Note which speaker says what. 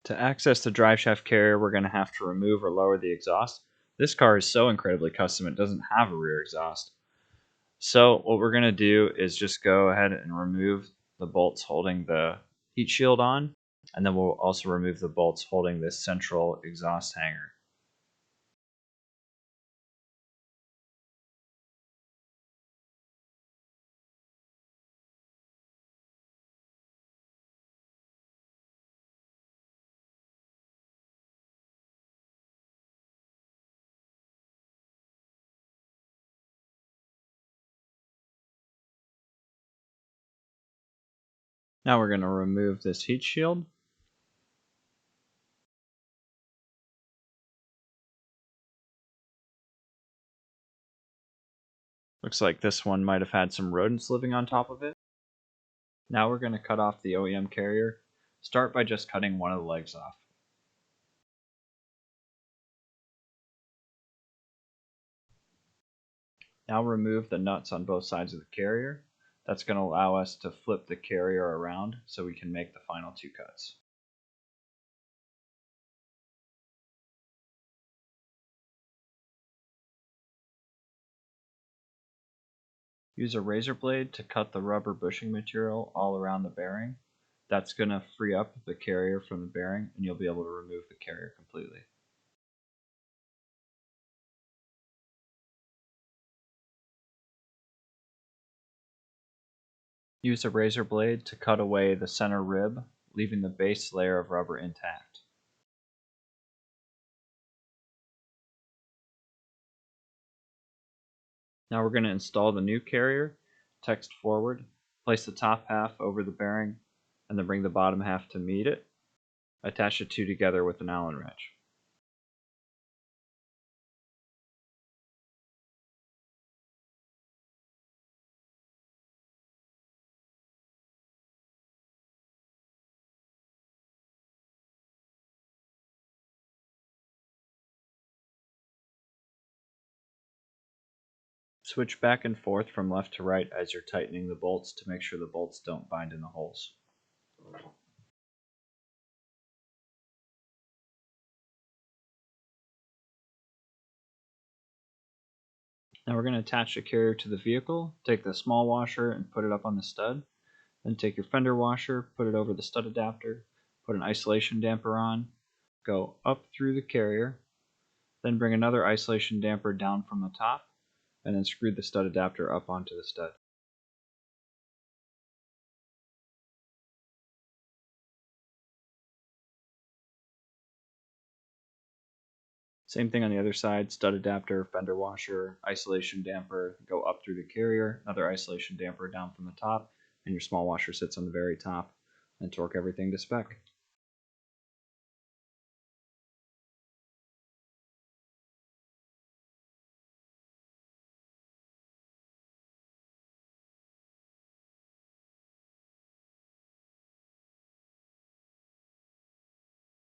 Speaker 1: To access the driveshaft carrier, we're going to have to remove or lower the exhaust. This car is so incredibly custom, it doesn't have a rear exhaust. So what we're going to do is just go ahead and remove the bolts holding the heat shield on, and then we'll also remove the bolts holding this central exhaust hanger. Now we're going to remove this heat shield. Looks like this one might have had some rodents living on top of it. Now we're going to cut off the OEM carrier. Start by just cutting one of the legs off. Now remove the nuts on both sides of the carrier. That's going to allow us to flip the carrier around so we can make the final two cuts. Use a razor blade to cut the rubber bushing material all around the bearing. That's going to free up the carrier from the bearing, and you'll be able to remove the carrier completely. Use a razor blade to cut away the center rib, leaving the base layer of rubber intact. Now we're going to install the new carrier. Text forward, place the top half over the bearing, and then bring the bottom half to meet it. Attach the two together with an Allen wrench. Switch back and forth from left to right as you're tightening the bolts to make sure the bolts don't bind in the holes. Now we're going to attach the carrier to the vehicle. Take the small washer and put it up on the stud. Then take your fender washer, put it over the stud adapter, put an isolation damper on, go up through the carrier, then bring another isolation damper down from the top, and then screw the stud adapter up onto the stud. Same thing on the other side, stud adapter, fender washer, isolation damper, go up through the carrier, another isolation damper down from the top, and your small washer sits on the very top, and torque everything to spec.